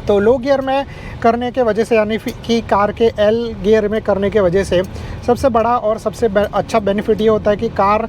तो लो गियर में करने के वजह से यानी कि कार के एल गियर में करने के वजह से सबसे बड़ा और सबसे अच्छा बेनिफिट ये होता है कि कार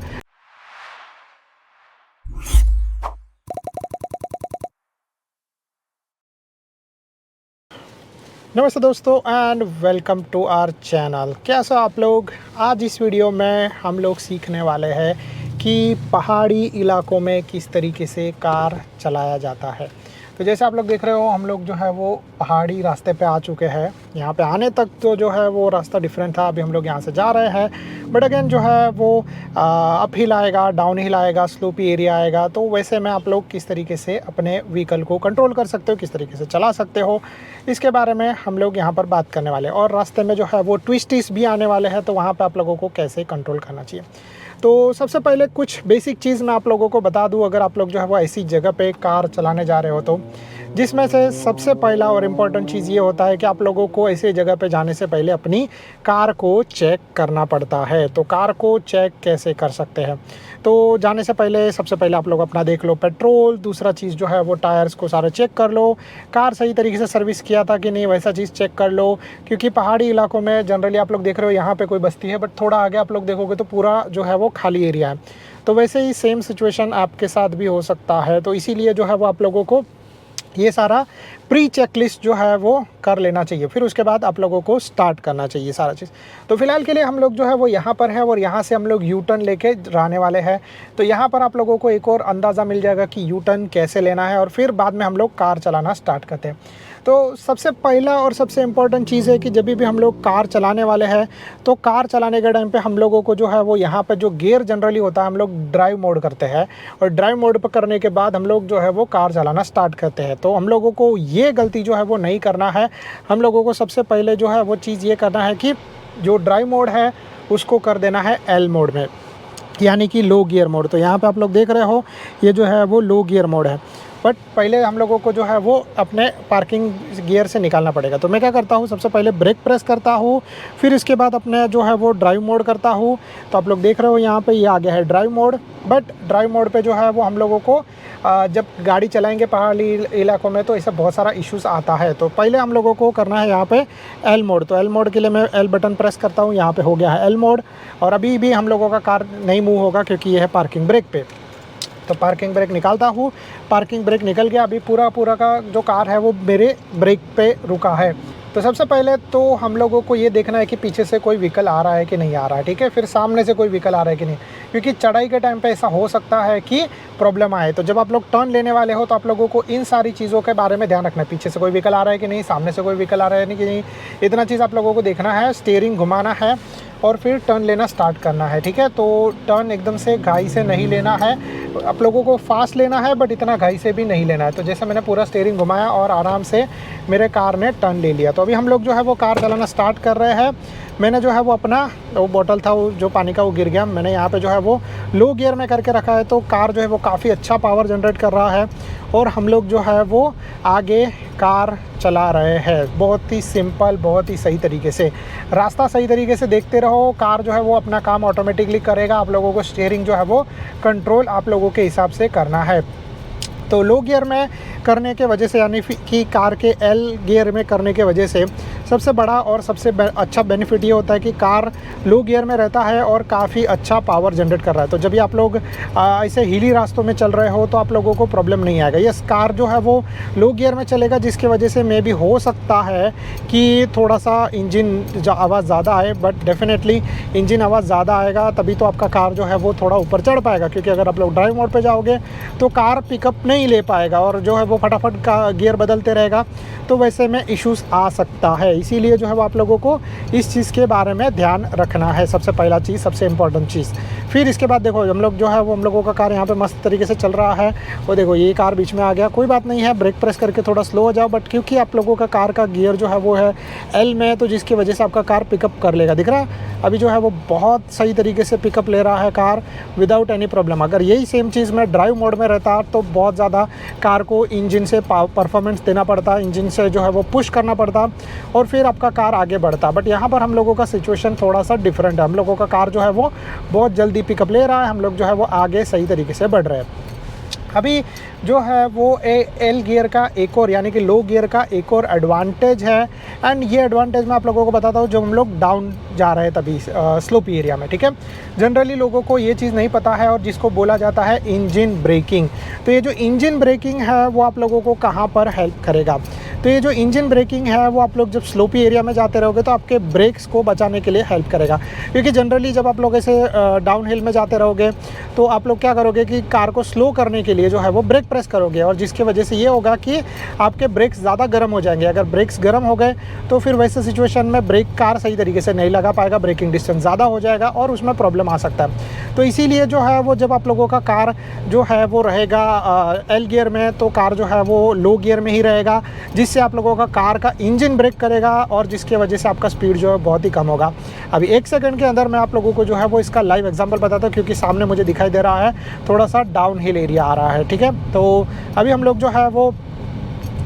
नमस्ते दोस्तों and welcome to our channel. कैसे हो आप लोग। आज इस वीडियो में हम लोग सीखने वाले हैं कि पहाड़ी इलाकों में किस तरीके से कार चलाया जाता है। तो जैसे आप लोग देख रहे हो, हम लोग जो है वो पहाड़ी रास्ते पे आ चुके हैं। यहाँ पे आने तक तो जो है वो रास्ता डिफरेंट था, अभी हम लोग यहाँ से जा रहे हैं। बट अगेन जो है वो अप हिल आएगा, डाउन हिल आएगा, स्लोपी एरिया आएगा। तो वैसे में आप लोग किस तरीके से अपने व्हीकल को कंट्रोल कर सकते हो, किस तरीके से चला सकते हो, इसके बारे में हम लोग यहाँ पर बात करने वाले हैं। और रास्ते में जो है वो ट्विस्टिस भी आने वाले हैं, तो वहाँ पर आप लोगों को कैसे कंट्रोल करना चाहिए। तो सबसे पहले कुछ बेसिक चीज़ मैं आप लोगों को बता दूं, अगर आप लोग जो है वो ऐसी जगह पे कार चलाने जा रहे हो तो जिसमें से सबसे पहला और इम्पॉर्टेंट चीज़ ये होता है कि आप लोगों को ऐसी जगह पे जाने से पहले अपनी कार को चेक करना पड़ता है। तो कार को चेक कैसे कर सकते हैं, तो जाने से पहले सबसे पहले आप लोग अपना देख लो पेट्रोल। दूसरा चीज़ जो है वो टायर्स को सारे चेक कर लो, कार सही तरीके से सर्विस किया था कि नहीं, वैसा चीज़ चेक कर लो। क्योंकि पहाड़ी इलाकों में जनरली आप लोग देख रहे हो यहाँ पे कोई बस्ती है, बट थोड़ा आगे आप लोग देखोगे तो पूरा जो है वो खाली एरिया है। तो वैसे ही सेम सिचुएशन आपके साथ भी हो सकता है। तो इसीलिए जो है वो आप लोगों को ये सारा प्री चेकलिस्ट जो है वो कर लेना चाहिए, फिर उसके बाद आप लोगों को स्टार्ट करना चाहिए सारा चीज़। तो फिलहाल के लिए हम लोग जो है वो यहाँ पर है और यहाँ से हम लोग यू टर्न लेके जाने वाले हैं। तो यहाँ पर आप लोगों को एक और अंदाज़ा मिल जाएगा कि यू टर्न कैसे लेना है, और फिर बाद में हम लोग कार चलाना स्टार्ट करते हैं। तो सबसे पहला और सबसे इम्पॉर्टेंट चीज़ है कि जब भी हम लोग कार चलाने वाले हैं तो कार चलाने के टाइम पे हम लोगों को जो है वो यहाँ पे जो गियर जनरली होता है हम लोग ड्राइव मोड करते हैं, और ड्राइव मोड पर करने के बाद हम लोग जो है वो कार चलाना स्टार्ट करते हैं। तो हम लोगों को ये गलती जो है वो नहीं करना है। हम लोगों को सबसे पहले जो है वो चीज़ ये करना है कि जो ड्राइव मोड है उसको कर देना है एल मोड में, यानी कि लो गियर मोड। तो यहाँ पे आप लोग देख रहे हो ये जो है वो लो गियर मोड है, बट पहले हम लोगों को जो है वो अपने पार्किंग गियर से निकालना पड़ेगा। तो मैं क्या करता हूँ, सबसे पहले ब्रेक प्रेस करता हूँ, फिर इसके बाद अपने जो है वो ड्राइव मोड करता हूँ। तो आप लोग देख रहे हो यहाँ पे ये आ गया है drive mode. But drive mode पे जो है वो हम लोगों को जब गाड़ी चलाएंगे पहाड़ी इलाकों में तो ऐसा बहुत सारा इश्यूज़ आता है। तो पहले हम लोगों को करना है यहाँ पे एल मोड। तो एल मोड के लिए मैं एल बटन प्रेस करता हूँ, यहाँ पे हो गया है एल मोड। और अभी भी हम लोगों का कार नहीं मूव होगा क्योंकि ये है पार्किंग ब्रेक पे। तो पार्किंग ब्रेक निकालता हूँ, पार्किंग ब्रेक निकल गया। अभी पूरा का जो कार है वो मेरे ब्रेक पे रुका है। तो सबसे पहले तो हम लोगों को ये देखना है कि पीछे से कोई व्हीकल आ रहा है कि नहीं आ रहा है, ठीक है। फिर सामने से कोई व्हीकल आ रहा है कि नहीं, क्योंकि चढ़ाई के टाइम पे ऐसा हो सकता है कि प्रॉब्लम आए। तो जब आप लोग टर्न लेने वाले हो तो आप लोगों को इन सारी चीज़ों के बारे में ध्यान रखना है। पीछे से कोई व्हीकल आ रहा है कि नहीं, सामने से कोई व्हीकल आ रहा है कि नहीं, इतना चीज़ आप लोगों को देखना है। स्टीयरिंग घुमाना है और फिर टर्न लेना स्टार्ट करना है, ठीक है। तो टर्न एकदम से घाई से नहीं लेना है, आप लोगों को फास्ट लेना है, बट इतना घाई से भी नहीं लेना है। तो जैसे मैंने पूरा स्टीयरिंग घुमाया और आराम से मेरे कार ने टर्न ले लिया। तो अभी हम लोग जो है वो कार चलाना स्टार्ट कर रहे हैं। मैंने जो है वो अपना वो बोतल था वो जो पानी का वो गिर गया, मैंने यहाँ पे जो है वो लो गियर में करके रखा है। तो कार जो है वो काफ़ी अच्छा पावर जनरेट कर रहा है और हम लोग जो है वो आगे कार चला रहे हैं। बहुत ही सिंपल, बहुत ही सही तरीके से, रास्ता सही तरीके से देखते रहो। कार जो है वो अपना काम ऑटोमेटिकली करेगा। आप लोगों को स्टीयरिंग जो है वो कंट्रोल आप लोगों के हिसाब से करना है। तो लो गियर में करने के वजह से यानी कि कार के एल गियर में करने के वजह से सबसे बड़ा और सबसे अच्छा बेनिफिट ये होता है कि कार लो गियर में रहता है और काफ़ी अच्छा पावर जनरेट कर रहा है। तो जब भी आप लोग ऐसे हिली रास्तों में चल रहे हो तो आप लोगों को प्रॉब्लम नहीं आएगा। यस, कार जो है वो लो गियर में चलेगा, जिसकी वजह से मे भी हो सकता है कि थोड़ा सा इंजन आवाज़ ज़्यादा आए, बट डेफिनेटली इंजन आवाज़ ज़्यादा आएगा तभी तो आपका कार जो है वो थोड़ा ऊपर चढ़ पाएगा। क्योंकि अगर आप लोग ड्राइव मोड पर जाओगे तो कार पिकअप नहीं ले पाएगा और जो है वो फटाफट का गियर बदलते रहेगा, तो वैसे में इश्यूज़ आ सकता है। इसीलिए जो है वो आप लोगों को इस चीज़ के बारे में ध्यान रखना है, सबसे पहला चीज़, सबसे इम्पोर्टेंट चीज़। फिर इसके बाद देखो हम लोग जो है वो हम लोगों का कार यहाँ पे मस्त तरीके से चल रहा है। वो देखो ये कार बीच में आ गया, कोई बात नहीं है, ब्रेक प्रेस करके थोड़ा स्लो हो जाओ। बट क्योंकि आप लोगों का कार का गियर जो है वो है एल में, तो जिसकी वजह से आपका कार पिकअप कर लेगा। दिख रहा है अभी जो है वो बहुत सही तरीके से पिकअप ले रहा है कार विदाउट एनी प्रॉब्लम। अगर यही सेम चीज़ मैं ड्राइव मोड में रहता तो बहुत ज़्यादा कार को इंजन से परफॉर्मेंस देना पड़ता, इंजन से जो है वो पुश करना पड़ता और फिर आपका कार आगे बढ़ता। बट यहाँ पर हम लोगों का सिचुएशन थोड़ा सा डिफरेंट है। हम लोगों का कार जो है वो बहुत जल्दी पिकअप ले रहा है, हम लोग जो है वो आगे सही तरीके से बढ़ रहे हैं। अभी जो है वो एल गियर का एक और यानी कि लो गियर का एक और एडवांटेज है। एंड ये एडवांटेज मैं आप लोगों को बताता हूँ जब हम लोग डाउन जा रहे हैं तभी स्लोपी एरिया में, ठीक है। जनरली लोगों को ये चीज़ नहीं पता है और जिसको बोला जाता है इंजन ब्रेकिंग। तो ये जो इंजन ब्रेकिंग है वो आप लोगों को कहाँ पर हेल्प करेगा? तो ये जो इंजन ब्रेकिंग है वो आप लोग जब स्लोपी एरिया में जाते रहोगे तो आपके ब्रेक्स को बचाने के लिए हेल्प करेगा। क्योंकि जनरली जब आप लोग ऐसे डाउन हिल में जाते रहोगे तो आप लोग क्या करोगे कि कार को स्लो करने के लिए जो है वो ब्रेक प्रेस करोगे, और जिसकी वजह से ये होगा कि आपके ब्रेक्स ज़्यादा गर्म हो जाएंगे। अगर ब्रेक्स गर्म हो गए तो फिर वैसे सिचुएशन में ब्रेक कार सही तरीके से नहीं लगा पाएगा, ब्रेकिंग डिस्टेंस ज़्यादा हो जाएगा और उसमें प्रॉब्लम आ सकता है। तो इसीलिए जो है वो जब आप लोगों का कार जो है वो रहेगा एल गियर में, तो कार जो है वो लो गियर में ही रहेगा, जिससे आप लोगों का कार का इंजन ब्रेक करेगा और जिसके वजह से आपका स्पीड जो है बहुत ही कम होगा। अभी 1 सेकंड के अंदर मैं आप लोगों को जो है वो इसका लाइव एग्जांपल बताता हूँ, क्योंकि सामने मुझे दिखाई दे रहा है थोड़ा सा डाउन हिल एरिया आ रहा है, ठीक है। तो अभी हम लोग जो है वो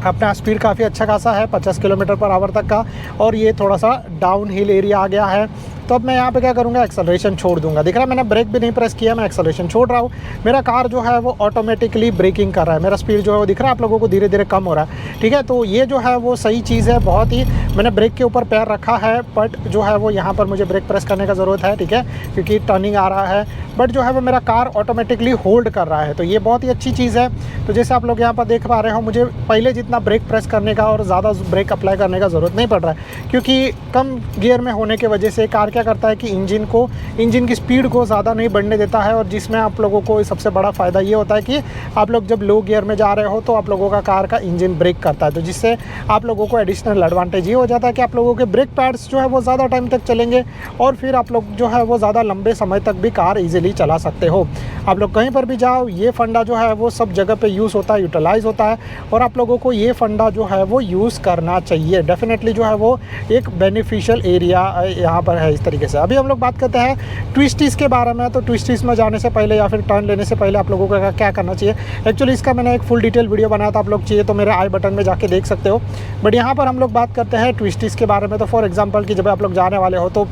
अपना स्पीड काफ़ी अच्छा खासा है 50 किलोमीटर पर आवर तक का, और ये थोड़ा सा डाउन हिल एरिया आ गया है। तो अब मैं यहाँ पे क्या करूँगा, एक्सेलरेशन छोड़ दूंगा। दिख रहा है मैंने ब्रेक भी नहीं प्रेस किया, मैं एक्सेलरेशन छोड़ रहा हूँ। मेरा कार जो है वो ऑटोमेटिकली ब्रेकिंग कर रहा है, मेरा स्पीड जो है वो दिख रहा है आप लोगों को धीरे धीरे कम हो रहा है, ठीक है। तो ये जो है वो सही चीज़ है बहुत ही। मैंने ब्रेक के ऊपर पैर रखा है, बट जो है वो यहाँ पर मुझे ब्रेक प्रेस करने का ज़रूरत है, ठीक है, क्योंकि टर्निंग आ रहा है, बट जो है वो मेरा कार ऑटोमेटिकली होल्ड कर रहा है। तो ये बहुत ही अच्छी चीज़ है। तो जैसे आप लोग यहाँ पर देख पा रहे हो, मुझे पहले जितना ब्रेक प्रेस करने का और ज़्यादा ब्रेक अप्लाई करने का ज़रूरत नहीं पड़ रहा है, क्योंकि कम गियर में होने की वजह से कार क्या करता है कि इंजन की स्पीड को ज़्यादा नहीं बढ़ने देता है। और जिसमें आप लोगों को सबसे बड़ा फ़ायदा ये होता है कि आप लोग जब लो गियर में जा रहे हो तो आप लोगों का कार का इंजन ब्रेक करता है, तो जिससे आप लोगों को एडिशनल एडवांटेज ये हो जाता है कि आप लोगों के ब्रेक पैड्स जो है वो ज़्यादा टाइम तक चलेंगे और फिर आप लोग जो है वो ज़्यादा लंबे समय तक भी कार ईजिली चला सकते हो। आप लोग कहीं पर भी जाओ, ये फंडा जो है वो सब जगह पे यूज़ होता है, यूटिलाइज़ होता है, और आप लोगों को ये फंडा जो है वो यूज़ करना चाहिए। डेफिनेटली जो है वो एक बेनिफिशियल एरिया यहाँ पर है इस तरीके से। अभी हम लोग बात करते हैं ट्विस्टीज़ के बारे में। तो ट्विस्टीज़ में जाने से पहले या फिर टर्न लेने से पहले आप लोगों को क्या करना चाहिए, एक्चुअली इसका मैंने एक फुल डिटेल वीडियो बनाया था, आप लोग चाहिए तो मेरे आई बटन में जाके देख सकते हो। बट यहाँ पर हम लोग बात करते हैं ट्विस्टीज़ के बारे में। तो फॉर एग्जांपल कि जब आप लोग जाने वाले हो तो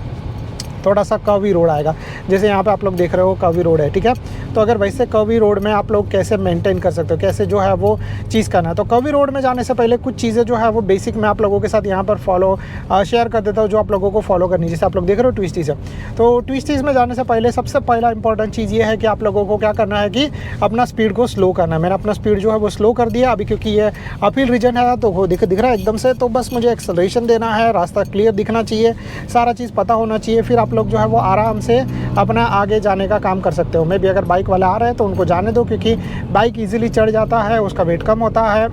थोड़ा सा कर्वी रोड आएगा, जैसे यहाँ पे आप लोग देख रहे हो कर्वी रोड है, ठीक है। तो अगर वैसे कर्वी रोड में आप लोग कैसे मेंटेन कर सकते हो, कैसे जो है वो चीज़ करना है, तो कर्वी रोड में जाने से पहले कुछ चीज़ें जो है वो बेसिक मैं आप लोगों के साथ यहाँ पर शेयर कर देता हूँ, जो आप लोगों को फॉलो करनी है। जैसे आप लोग देख रहे हो ट्विस्टीज़ है, तो ट्विस्टीज़ में जाने से पहले सबसे पहला इंपॉर्टेंट चीज़ ये है कि आप लोगों को क्या करना है कि अपना स्पीड को स्लो करना है। मैंने अपना स्पीड जो है वो स्लो कर दिया अभी, क्योंकि ये अपहिल रीजन है तो वो दिख रहा है एकदम से। तो बस मुझे एक्सेलरेशन देना है, रास्ता क्लियर दिखना चाहिए, सारा चीज़ पता होना चाहिए, फिर आप लोग जो है वो आराम से अपना आगे जाने का काम कर सकते हो। मे भी अगर बाइक वाले आ रहे हैं तो उनको जाने दो, क्योंकि बाइक इजीली चढ़ जाता है, उसका वेट कम होता है।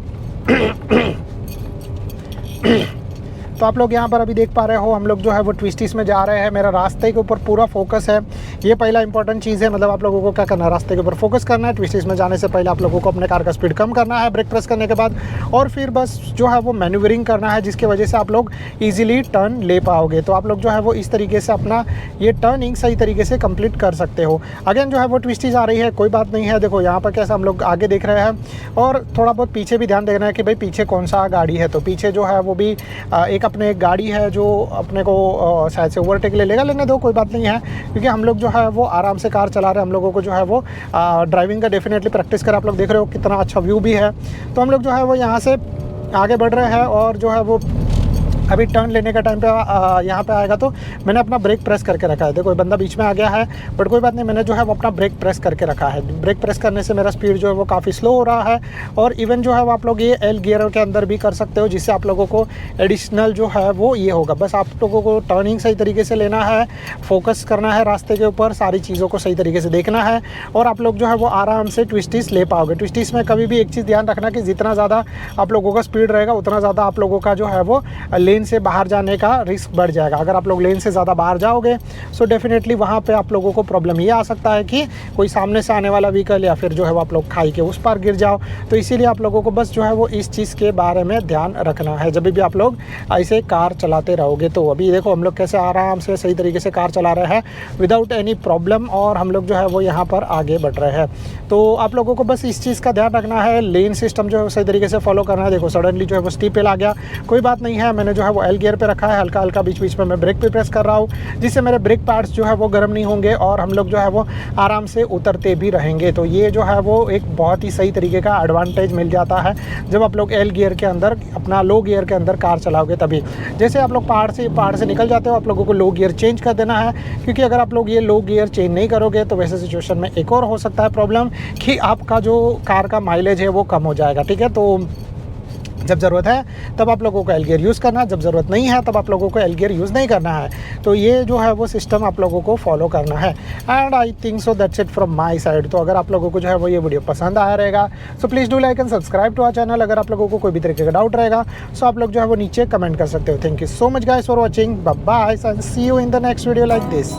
तो आप लोग यहाँ पर अभी देख पा रहे हो हम लोग जो है वो ट्विस्टीज़ में जा रहे हैं, मेरा रास्ते के ऊपर पूरा फोकस है। ये पहला इंपॉर्टेंट चीज़ है, मतलब आप लोगों को क्या करना है, रास्ते के ऊपर फोकस करना है। ट्विस्टीज़ में जाने से पहले आप लोगों को अपने कार का स्पीड कम करना है ब्रेक प्रेस करने के बाद, और फिर बस जो है वो मैन्यूवरिंग करना है, जिसकी वजह से आप लोग ईजिली टर्न ले पाओगे। तो आप लोग जो है वो इस तरीके से अपना ये टर्निंग सही तरीके से कंप्लीट कर सकते हो। अगेन जो है वो ट्विस्टीज़ आ रही है, कोई बात नहीं है। देखो यहाँ पर कैसा हम लोग आगे देख रहे हैं, और थोड़ा बहुत पीछे भी ध्यान देना है कि भाई पीछे कौन सा गाड़ी है। तो पीछे जो है वो भी एक अपने गाड़ी है जो अपने को शायद से ओवरटेक ले लेगा, लेने दो, कोई बात नहीं है, क्योंकि हम लोग जो है वो आराम से कार चला रहे हैं। हम लोगों को जो है वो ड्राइविंग का डेफिनेटली प्रैक्टिस कर, आप लोग देख रहे हो कितना अच्छा व्यू भी है। तो हम लोग जो है वो यहाँ से आगे बढ़ रहे हैं, और जो है वो अभी टर्न लेने का टाइम पे यहाँ पे आएगा तो मैंने अपना ब्रेक प्रेस करके रखा है। देखो कोई बंदा बीच में आ गया है, बट कोई बात नहीं, मैंने जो है वो अपना ब्रेक प्रेस करके रखा है। ब्रेक प्रेस करने से मेरा स्पीड जो है वो काफ़ी स्लो हो रहा है। और इवन जो है वो आप लोग ये एल गियर के अंदर भी कर सकते हो, जिससे आप लोगों को एडिशनल जो है वो ये होगा। बस आप लोगों को टर्निंग सही तरीके से लेना है, फोकस करना है रास्ते के ऊपर, सारी चीज़ों को सही तरीके से देखना है, और आप लोग जो है वो आराम से ट्विस्टीज़ ले पाओगे। ट्विस्टीज़ में कभी भी एक चीज़ ध्यान रखना कि जितना ज़्यादा आप लोगों का स्पीड रहेगा उतना ज़्यादा आप लोगों का जो है वो लेन से बाहर जाने का रिस्क बढ़ जाएगा। अगर आप लोग लेन से ज़्यादा बाहर जाओगे सो डेफिनेटली वहाँ पे आप लोगों को प्रॉब्लम ये आ सकता है कि कोई सामने से आने वाला व्हीकल या फिर जो है वो आप लोग खाई के उस पार गिर जाओ। तो इसीलिए आप लोगों को बस जो है वो इस चीज़ के बारे में ध्यान रखना है जब भी आप लोग ऐसे कार चलाते रहोगे। तो अभी देखो हम लोग कैसे आराम से सही तरीके से कार चला रहे हैं विदाउट एनी प्रॉब्लम, और हम लोग जो है वो यहाँ पर आगे बढ़ रहे हैं। तो आप लोगों को बस इस चीज़ का ध्यान रखना है, लेन सिस्टम जो है सही तरीके से फॉलो करना है। देखो सडनली जो है वो स्टीप हिल आ गया, कोई बात नहीं है, मैंने जो है वो एल गियर पे रखा है, हल्का हल्का बीच बीच में मैं ब्रेक पे प्रेस कर रहा हूँ, जिससे मेरे ब्रेक पैड्स जो है वो गर्म नहीं होंगे और हम लोग जो है वो आराम से उतरते भी रहेंगे। तो ये जो है वो एक बहुत ही सही तरीके का एडवांटेज मिल जाता है जब आप लोग एल गियर के अंदर अपना लो गियर के अंदर कार चलाओगे तभी। जैसे आप लोग पहाड़ से निकल जाते हो, आप लोगों को लो गियर चेंज कर देना है, क्योंकि अगर आप लोग ये लो गियर चेंज नहीं करोगे तो वैसे सिचुएशन में एक और हो सकता है प्रॉब्लम कि आपका जो कार का माइलेज है वो कम हो जाएगा। ठीक है, तो जब ज़रूरत है तब आप लोगों को एल गियर यूज़ करना है, जब ज़रूरत नहीं है तब आप लोगों को एल गियर यूज़ नहीं करना है। तो ये जो है वो सिस्टम आप लोगों को फॉलो करना है। And I think so that's it from my side. तो अगर आप लोगों को जो है वो ये वीडियो पसंद आया रहेगा so please do like and subscribe to our channel. अगर आप लोगों को कोई भी तरीके का डाउट रहेगा सो आप लोग जो है वो नीचे कमेंट कर सकते हो। Thank you so much guys for watching, bye bye and see you in the next video like this.